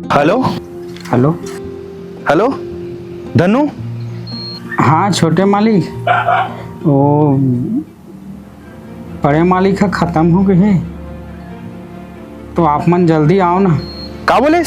Hello hello. Hello धनु। हाँ छोटे मालिक, वो बड़े मालिक का ख़त्म हो गए हैं, तो आप मन जल्दी आओ ना। का बोले?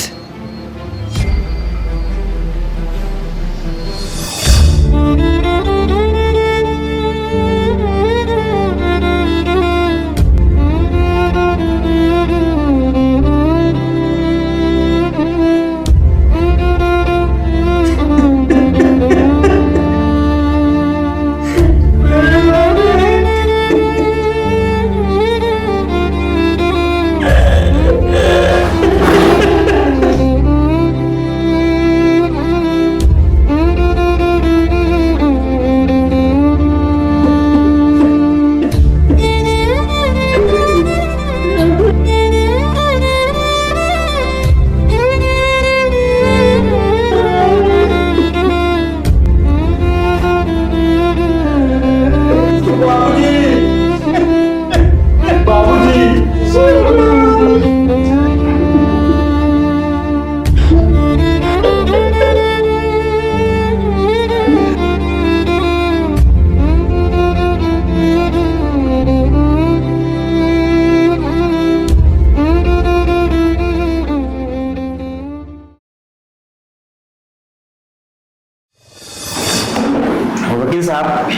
वकील साहब,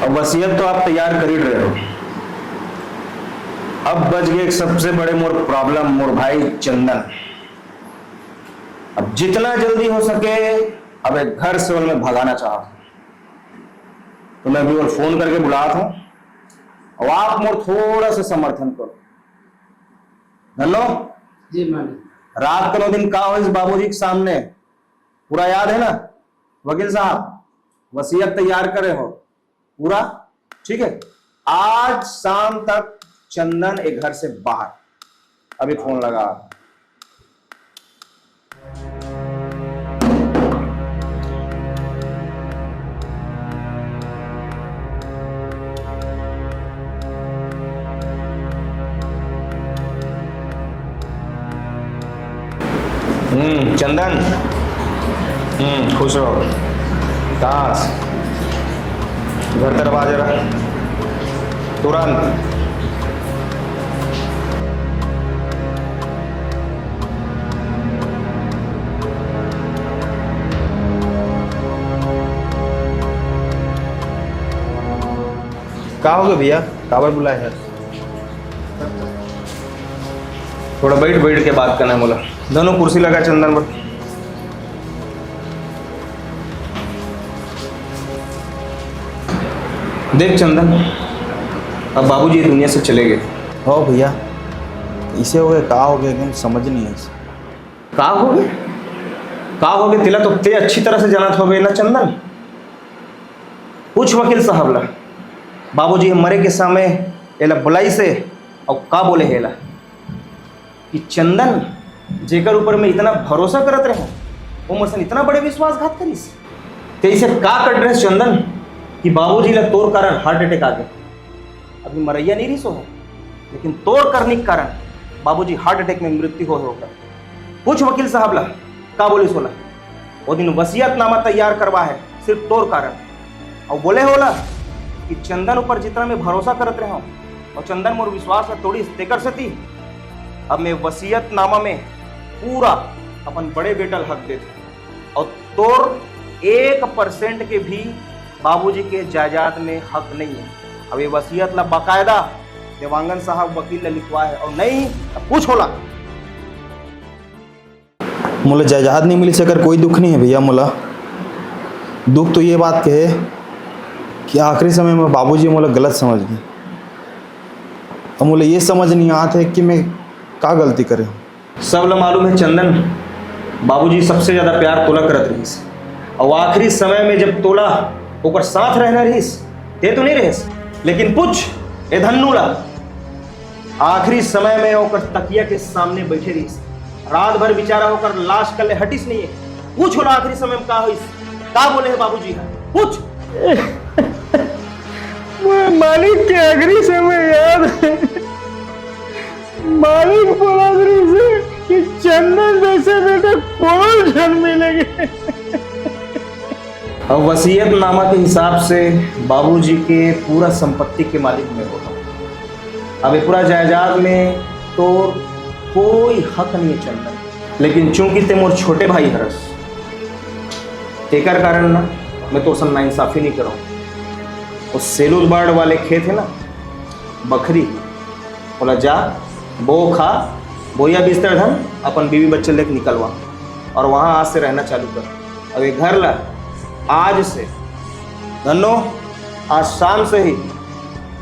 अब वसीयत तो आप तैयार कर ही रहे हो। अब बच गए एक सबसे बड़े मोर प्रॉब्लम, मोर भाई चंदन। अब जितना जल्दी हो सके अब एक घर से उन्हें भगाना चाहता हूं, तो मैं अभी और फोन करके बुलाता हूं और आप मोर थोड़ा सा समर्थन करो। धनो जी मालिक। रात को 9 दिन का हो इस बाबूजी के सामने पूरा याद है ना? वकील साहब वसीयत तैयार करे हो पूरा? ठीक है, आज शाम तक चंदन एक घर से बाहर। अभी फोन लगा। चंदन, खुश रहो। दास घर दरवाजे रख तुरंत। का हो गया भैया? काबर बुलाए है? थोड़ा बैठ बैठ के बात करना है बोला। दोनों कुर्सी लगा चंदन पर। देख चंदन, अब बाबूजी दुनिया से चले गए। हो भैया, इसे हो गए का हो गए कि समझ नहीं है इसे। का हो गए? का हो गए? तिला तो ते अच्छी तरह से जानत हो गए ना चंदन। पूछ वकील साहब ला, बाबूजी मरे के समय एला बुलाई से और का बोले हेला कि चंदन जेकर ऊपर में इतना भरोसा करत रहे वो मुझसे इतना बड़े विश्वासघात करीस। ते इसे का कर रहे चंदन कि बाबूजी ला तोर कारण हार्ट अटैक आ गया। अभी मरैया नहीं रही सो है, लेकिन तोर करने के कारण बाबूजी हार्ट अटैक में मृत्यु हो होगा। पूछ वकील साहब ला का बोली सोला। वो दिन वसीयतनामा तैयार करवा है सिर्फ तोर कारण, और बोले होला कि चंदन ऊपर जितना मैं भरोसा करत रहा हूँ और चंदन मोर विश्वास में थोड़ी तेकर से थी। अब मैं वसीयतनामा में पूरा अपन बड़े बेटल हक देते और तोर 1% के भी बाबूजी के जायदाद में हक नहीं है। अब ये वसीयत ला बाकायदा देवांगन साहब वकील ने लिखवा है, और नहीं तो पूछ होला। मोला जायदाद नहीं मिली सकर कोई दुख नहीं है भैया। मोला दुख तो ये बात के है कि आखिरी समय में बाबूजी मोला गलत समझ गए, और मोला ये समझ नहीं आता है कि मैं का गलती करे। सब लोग मालूम है चंदन, बाबूजी सबसे ज्यादा प्यार तोला करत रहीस, और आखिरी समय में जब तोला ओकर साथ रहना रहीस ते तो नहीं रहीस। लेकिन पूछ ए धन्नू ला, आखिरी समय में ओकर तकिया के सामने बैठे रहीस, रात भर बेचारा होकर लाश कल हटिस नहीं है। पूछ होला आखिरी समय में का होइस, का बोले है बाबूजी का, पूछ। मालिक के आखिरी समय याद है, मालिक बोला से कि देंगे। अब वसीयतनामा के हिसाब से बाबूजी के पूरा संपत्ति के मालिक मैं होता हूँ। अब ये पूरा जायदाद में तो कोई हक नहीं है चंदन, लेकिन चूंकि ते मोर छोटे भाई हरस एकर कारण ना मैं तो सन नाइंसाफी नहीं करूँ। उस सेलूर बाड़ वाले खेत है ना बकरी, बोला जा बो खा बोया बिस्तर धन अपन बीवी बच्चे लेके निकलवा और वहाँ आज से रहना चालू कर। अब ये घर ला आज से धनो आज शाम से ही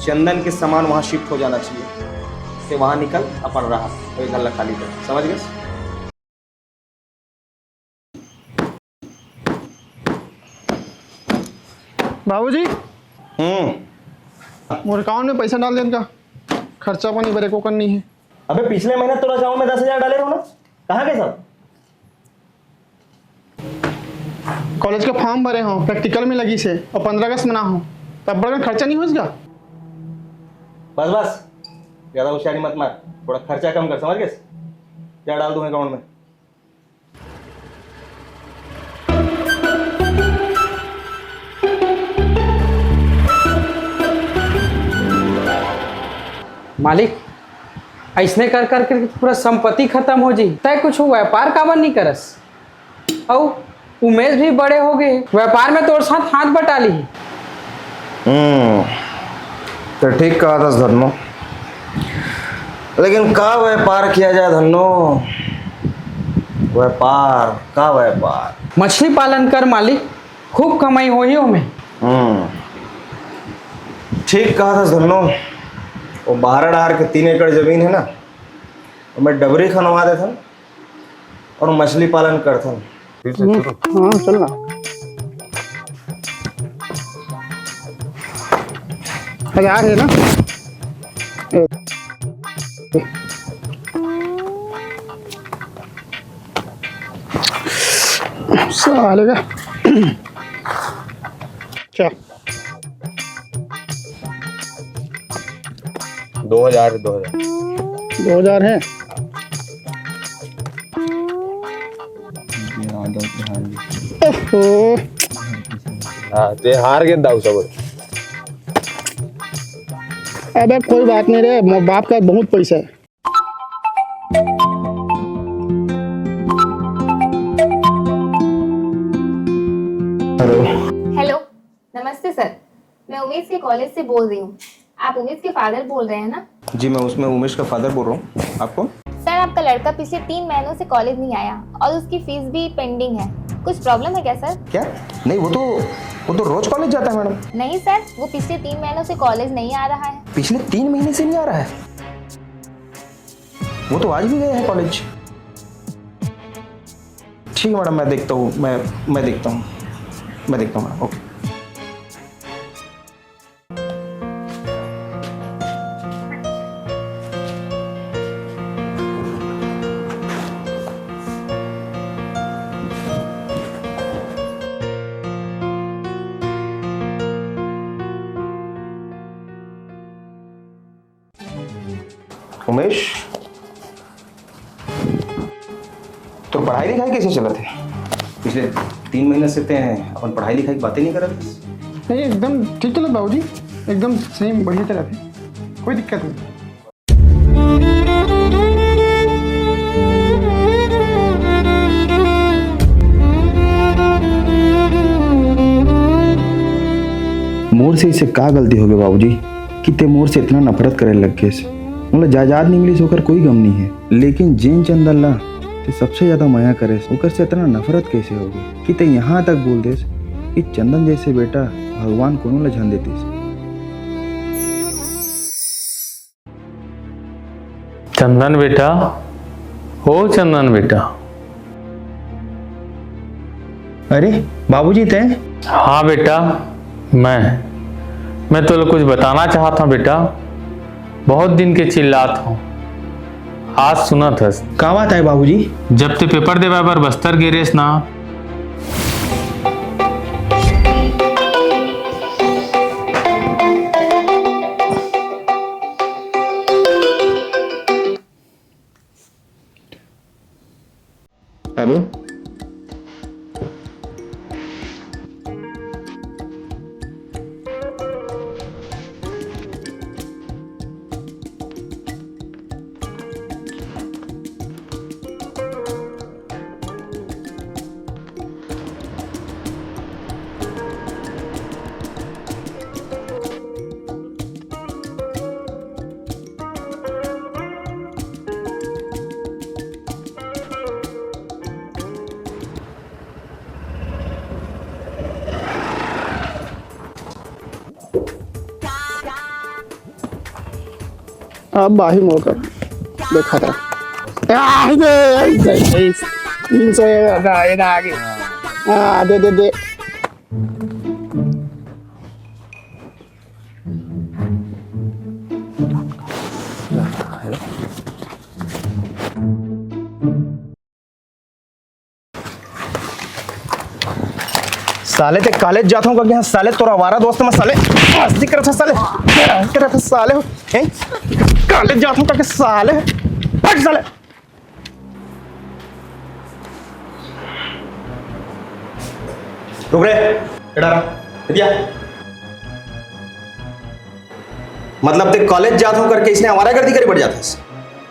चंदन के सामान वहाँ शिफ्ट हो जाना चाहिए कि वहाँ निकल अपन रहा और ये घर ला खाली कर, समझ गए? बाबूजी मोर अकाउंट में पैसा डाल देन का, खर्चा पानी बरे को करनी है। अबे पिछले महीने तोरा अकाउंट में 10,000 डाले रहो ना, कहाँ गए सब? कॉलेज का फॉर्म भरे हो, प्रैक्टिकल में लगी से और 15 अगस्त मना हो, तब बड़ा खर्चा नहीं होगा। बस बस ज्यादा होशियारी मत मार, थोड़ा खर्चा कम कर, समझ गए? क्या डाल दूं अकाउंट में? मालिक ऐसने कर कर के पूरा संपत्ति खत्म हो जी, तय कुछ व्यापार काबर नहीं करस। और उमेश भी बड़े हो गए, व्यापार में तोर साथ हाथ बटा ली। तो ठीक कहा था धन्नो, लेकिन का व्यापार किया जाए धन्नो? व्यापार का व्यापार? मछली पालन कर मालिक, खूब कमाई हो ही में। ठीक कहा था धन्नो। वो 12 डार के 3 एकड़ जमीन है ना, तो मैं डबरी खनवा देता और मछली पालन करता। हाँ चल ना। हजार है ना? साले का क्या 2000 है। ओहो ते हार गए दाऊ सब। अबे कोई बात नहीं रे, मोर बाप का बहुत पैसा है। हेलो, नमस्ते सर। मैं उमेश के कॉलेज से बोल रही हूँ। आप उमेश के फादर बोल रहे हैं ना? जी मैं उसमें उमेश का फादर बोल रहा हूँ। आपको? सर आपका लड़का पिछले 3 महीनों से कॉलेज नहीं आया और उसकी फीस भी पेंडिंग है। कुछ प्रॉब्लम है क्या सर? क्या? नहीं वो तो रोज कॉलेज जाता है मैडम। नहीं सर, वो पिछले 3 महीनों से कॉलेज नहीं आ रहा है। पिछले 3 महीने से नहीं आ रहा है? वो तो आज भी गया है कॉलेज। ठीक है मैडम, मैं देखता हूँ, मैं देखता हूँ मैडम। ओके। उमेश, तो पढ़ाई लिखाई कैसे चला थे? पिछले 3 महीने से अपन पढ़ाई लिखाई की बातें नहीं कर रहे थे। नहीं एकदम ठीक चला बाबूजी, एकदम सही बढ़िया तरह थे, कोई दिक्कत नहीं। मोर से इसे का गलती हो गई बाबूजी कि ते मोर से इतना नफरत करे लग गए। मतलब जायदाद नहीं मिली होकर कोई गम नहीं है, लेकिन जैन चंदन ला ते सबसे ज्यादा माया करे ओकर से इतना नफरत कैसे हो गई कि ते यहाँ तक बोल देस कि चंदन जैसे बेटा भगवान कोनो ला झन देते। चंदन बेटा, हो चंदन बेटा। अरे बाबूजी तय? हाँ बेटा, मैं तो कुछ बताना चाहता हूँ बेटा। बहुत दिन के चिल्लात हूँ, आज सुना था। का बात है बाबूजी? जब ते पेपर देवा बार बस्तर गिरेस ना, हेलो अब बाही मोड़ कर देखा था 300 आगे दे साले ते कॉलेज जाता हूँ क्या साले तोरा आवारा दोस्त मैं साले मस्ती कर रहा था साले कर रहा था साले हैं कॉलेज जाता हूँ क्या साले हट साले रुक रे इधर आ इधर मतलब ते कॉलेज जाता हूँ करके इसने आवारागर्दी करे बढ़ जाता है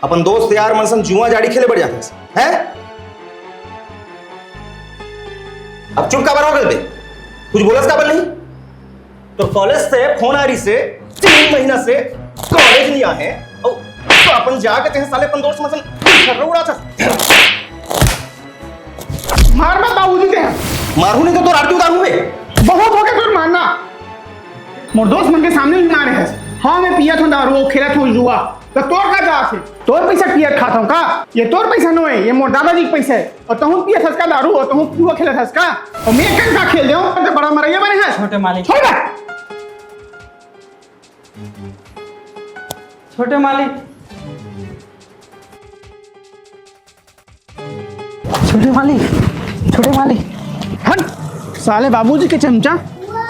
अपन दोस्त यार मनसन जुआ जाड़ी खेले बढ़ जाता है अब चुप का बराबर कर दे कुछ बोलस का बल नहीं तो कॉलेज से फोन आ रही से 3 महीना से कॉलेज नहीं आए और तो अपन जाके ते साले अपन दोस्त मसन कर उड़ा था मार मत बाबूजी के मारू नहीं तो आरती उतारू बे बहुत हो गया फिर मारना मोर दोस्त मन के सामने ही मारे है हाँ मैं पिया था दारू खेला था जुआ तो तोर का जा थे तोर पैसा पिया खाता हूँ का ये तोर पैसा नो है ये मोर दादाजी के पैसा है और तुम पिया था दारू और तुम जुआ खेला था इसका और मैं कल का खेल दो तो बड़ा मरैया बने हैं छोटे मालिक छोड़ छोटे मालिक छोटे मालिक छोटे मालिक हट साले बाबूजी के चमचा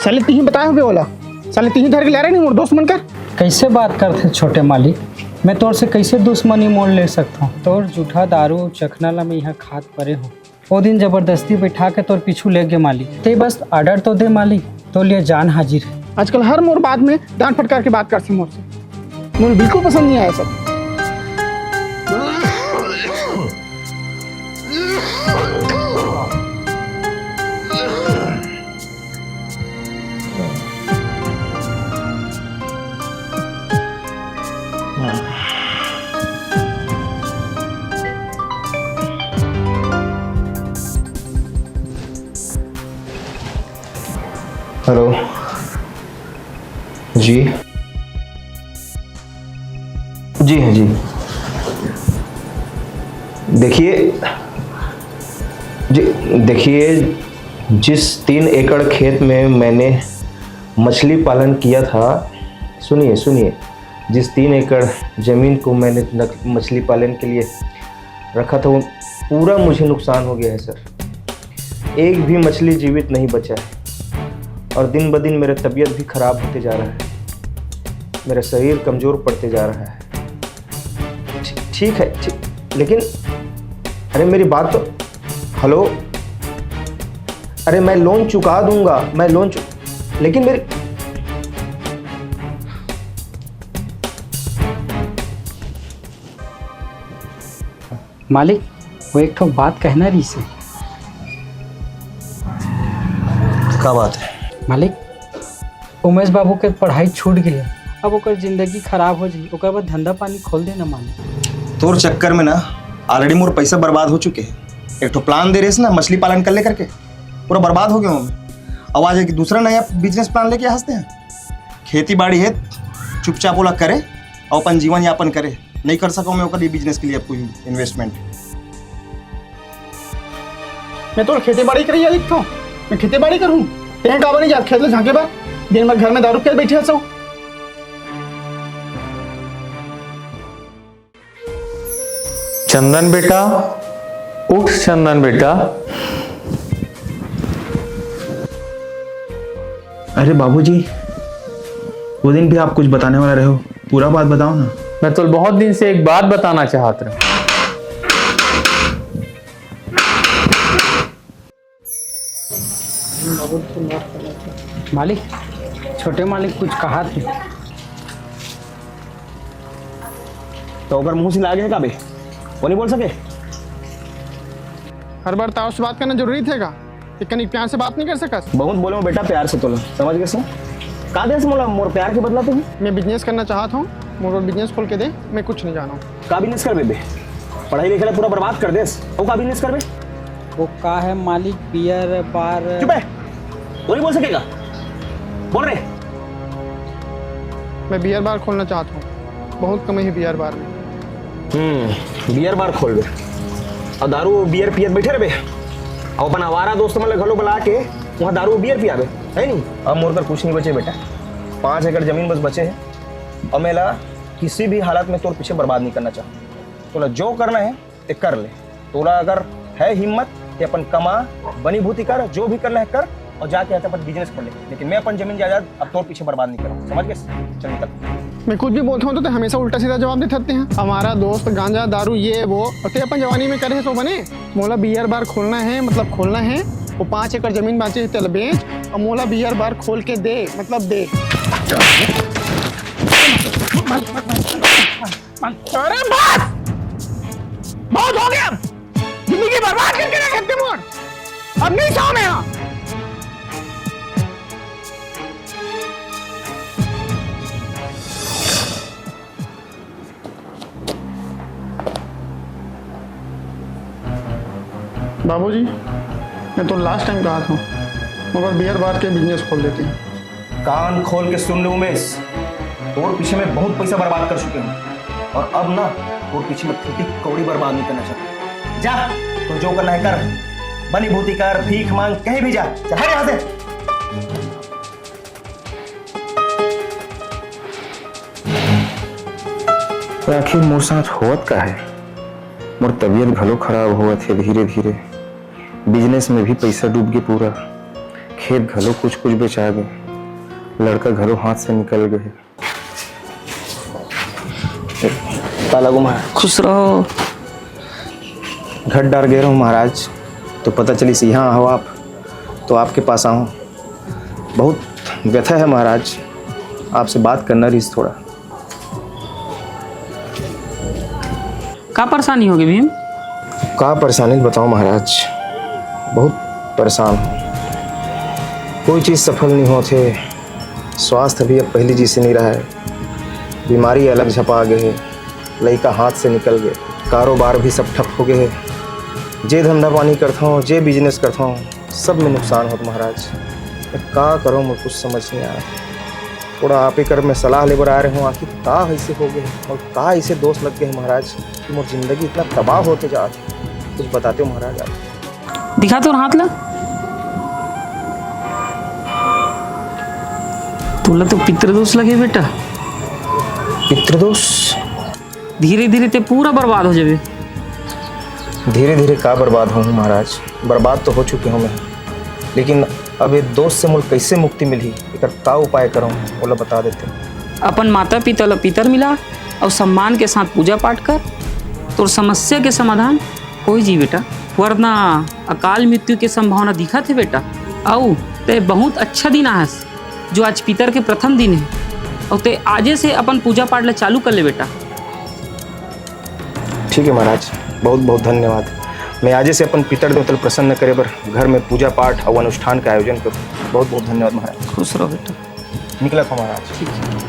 साले तीन बताए हुए बोला साले तीन धर के ले रहे नहीं मोर दोस्त बनकर कैसे बात करते छोटे मालिक मैं तोर से कैसे दुश्मनी मोड़ ले सकता हूँ तोर जूठा दारू चखना ला मैं यहाँ खाद परे हूँ वो दिन जबरदस्ती बैठा के तोर पीछू ले गए मालिक ते बस ऑर्डर तो दे मालिक तो लिए जान हाजिर है आजकल हर मोर बात में डांट फटकार के बात करते मोर से मुझे बिल्कुल पसंद नहीं आया सब हेलो जी जी हाँ जी देखिए जिस 3 एकड़ खेत में मैंने मछली पालन किया था सुनिए जिस 3 एकड़ ज़मीन को मैंने मछली पालन के लिए रखा था वो पूरा मुझे नुकसान हो गया है सर एक भी मछली जीवित नहीं बचा है और दिन ब दिन मेरा तबीयत भी ख़राब होते जा रहा है मेरा शरीर कमज़ोर पड़ते जा रहा है ठीक है लेकिन अरे मेरी बात तो हेलो अरे मैं लोन चुका दूंगा मैं लेकिन मेरी मालिक वो एक ठो बात कहना रही से क्या बात है मालिक उमेश बाबू के पढ़ाई छूट गई अब ओकर जिंदगी खराब हो जाए ओकर बाद धंधा पानी खोल देना मालिक तोर चक्कर में ना ऑलरेडी मोर पैसा बर्बाद हो चुके हैं एक तो प्लान दे रहे ना मछली पालन कर ले करके पूरा बर्बाद हो गया हूँ मैं अब आज एक दूसरा नया बिजनेस प्लान लेके हंसते हैं खेती बाड़ी है चुपचाप बोला करे और अपन जीवन यापन करे नहीं कर सका मैं ओकर बिजनेस के लिए कोई इन्वेस्टमेंट मैं तो खेती बाड़ी करी जा लिखता हूँ मैं खेती बाड़ी करूँ तेरे का नहीं जा खेत में झांके बार दिन भर घर में दारू खेल बैठे हंसो चंदन बेटा उठ चंदन बेटा अरे बाबूजी वो दिन भी आप कुछ बताने वाला रहे हो पूरा बात बताओ ना मैं तो बहुत दिन से एक बात बताना चाहता हूँ मालिक छोटे मालिक कुछ कहा थे तो अगर मुंह से लागे का बे वो नहीं बोल सके हर बार ताऊ से बात करना जरूरी थे का कहीं प्यार से बात नहीं कर सका बहुत बोले बेटा प्यार से तोला समझ गए सर का दे से मोला मोर प्यार के बदला तुम मैं बिजनेस करना चाहता हूँ मोर बिजनेस खोल के दे मैं कुछ नहीं जाना हूँ का बिजनेस कर बे पढ़ाई लिखाई पूरा बर्बाद कर देस वो का बिजनेस कर बे वो का है मालिक बियर बार चुप है वो नहीं बोल सकेगा बोल रहे मैं बियर बार खोलना चाहता हूँ बहुत कमे है बियर बार में। बियर बार खोल बे और दारू बियर पियत बैठे रहे और अपन आवारा दोस्त मतलब घलो बुला के वहाँ दारू बियर पियाबे है नहीं। अब मोर कर कुछ नहीं बचे बेटा, 5 एकड़ जमीन बस बचे है और मेला किसी भी हालत में तोर पीछे बर्बाद नहीं करना चाहूँ। तोला जो करना है ते कर ले, तोला अगर है हिम्मत ते अपन कमा बनी भूति कर, जो भी करना है कर और जाके यहाँ अपन बिजनेस कर ले, लेकिन मैं अपन जमीन जायदाद अब तोर पीछे बर्बाद नहीं करूँ, समझ गए? चल निकल। मैं कुछ भी बोलता हूँ तो हमेशा उल्टा सीधा जवाब देते रहते हैं। हमारा दोस्त गांजा दारू ये वो ते अपन जवानी में करे सो बने। मोला बियर बार खोलना है मतलब खोलना है, वो 5 एकड़ जमीन बाचे है तेल बेच और मोला बियर बार खोल के दे मतलब दे। अरे बस बहुत हो गया, जिंदगी बर्बाद करके रख सकते मोर, अब नहीं चाहूँ मैं यहाँ। बाबूजी मैं तो लास्ट टाइम कहा था मगर बियर बार के बिजनेस खोल देते हैं। कान खोल के सुन ले उमेश, तोर पीछे में बहुत पैसा बर्बाद कर चुके हैं और अब ना तोर पीछे में फूटी कौड़ी बर्बाद नहीं करना चाहता। जा तो जो करना है कर, बनी भूति कर, भीख मांग, कहीं भी जा, चल हट यहाँ से। आखिर मोर साथ होत का है, मोर तबीयत घलो खराब हुआ थे धीरे धीरे, बिजनेस में भी पैसा डूब गए पूरा, खेत घलो कुछ कुछ बेचा गए, लड़का घलो हाथ से निकल गए। ताला गो महाराज, खुश रहो। घट डार गए रहो महाराज, तो पता चली सी यहाँ हो आप, तो आपके पास आऊँ। बहुत व्यथा है महाराज, आपसे बात करना रही थोड़ा। का परेशानी होगी भीम? का परेशानी बताओ महाराज, बहुत परेशान हूँ, कोई चीज़ सफल नहीं होते, स्वास्थ्य भी अब पहली चीज़ से नहीं रहा है, बीमारी अलग झपा गए है, लड़का हाथ से निकल गए, कारोबार भी सब ठप हो गए है, जे धंधा पानी करता हूँ, जे बिजनेस करता हूँ, सब में नुकसान होता महाराज। मैं का करूँ मुझे कुछ समझ नहीं आ रहा, थोड़ा आप ही कर मैं सलाह लेकर आ रहे हूँ, आखिर का ऐसे हो गए और का ऐसे दोस्त लग गए महाराज कि मोर जिंदगी इतना तबाह होते जा रही, कुछ बताते हो महाराज आप? दिखा तो हाथ ला, तुला तो पितृदोष लगे बेटा। पितृदोष? धीरे धीरे ते पूरा बर्बाद हो जावे। धीरे धीरे का बर्बाद हूँ महाराज, बर्बाद तो हो चुके हूँ मैं, लेकिन अब ये दोस्त से मुझे कैसे मुक्ति मिली, इधर का उपाय करूँ बोला बता देते। अपन माता पिता ला पितर मिला और सम्मान के साथ पूजा पाठ कर, तो समस्या के समाधान हो जी बेटा, वरना अकाल मृत्यु की संभावना दिखा थे बेटा। आओ ते बहुत अच्छा दिन आज, जो आज पितर के प्रथम दिन है, और ते आजे से अपन पूजा पाठ ला चालू कर ले बेटा। ठीक है महाराज, बहुत बहुत धन्यवाद। मैं आज से अपन पितर देवता प्रसन्न करे बर घर में पूजा पाठ और अनुष्ठान का आयोजन करूँ। बहुत बहुत धन्यवाद महाराज। खुश रहो बेटा। निकला था महाराज। ठीक है।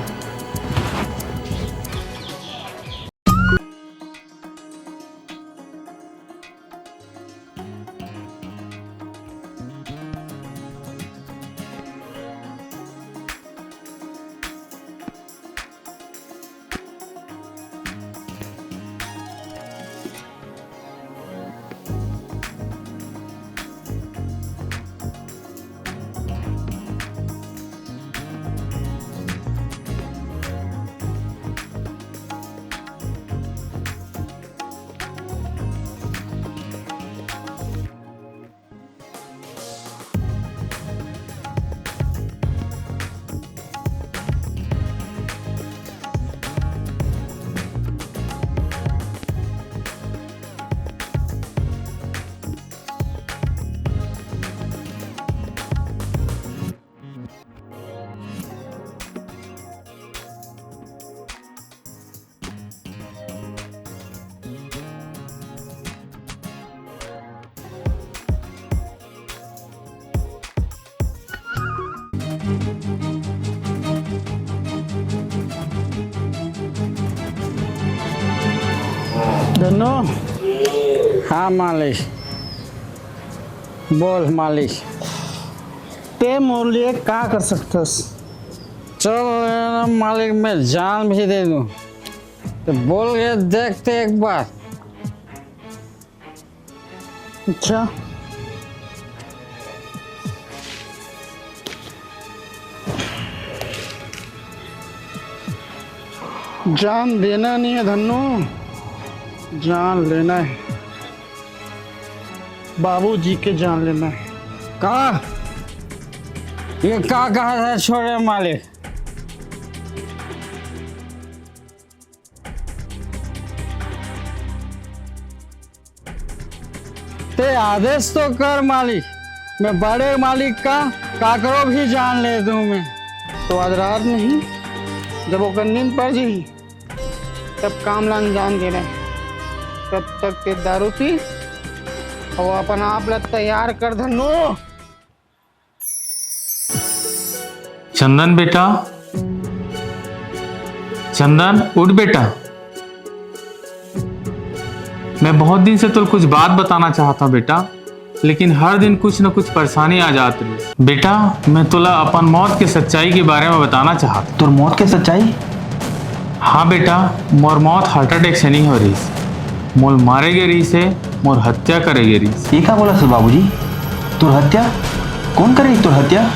धनो, हाँ मालिक, बोल मालिक, ते मोर लिए का कर सकतस? चल मालिक, मैं जान भी दे दूँ, तो बोल के देखते एक बार। अच्छा जान देना नहीं है धन्नो, जान लेना है। बाबूजी के जान लेना है। का ये का कहा था छोटे मालिक? ते आदेश तो कर मालिक, मैं बड़े मालिक का काकरो भी जान ले दूं मैं। तो आज रात नहीं, जब वो नींद पड़ जाएगी तब काम ला अंजाम देना है। तब तक के दारू पी और अपन आप ला तैयार कर धन्नो। चंदन बेटा, चंदन उठ बेटा। मैं बहुत दिन से तो कुछ बात बताना चाहता हूँ बेटा, लेकिन हर दिन कुछ न कुछ परेशानी आ जाती है। बेटा मैं तुला अपन मौत की सच्चाई के बारे में बताना चाहता। तोर मौत के सच्चाई? हाँ बेटा, मोर मौत हार्ट अटैक से नहीं हो रही, मोल मारे गए रही से, मोर हत्या करे गई रही। ये क्या बोला सर बाबूजी? तोर हत्या? कौन करेगी तोर हत्या?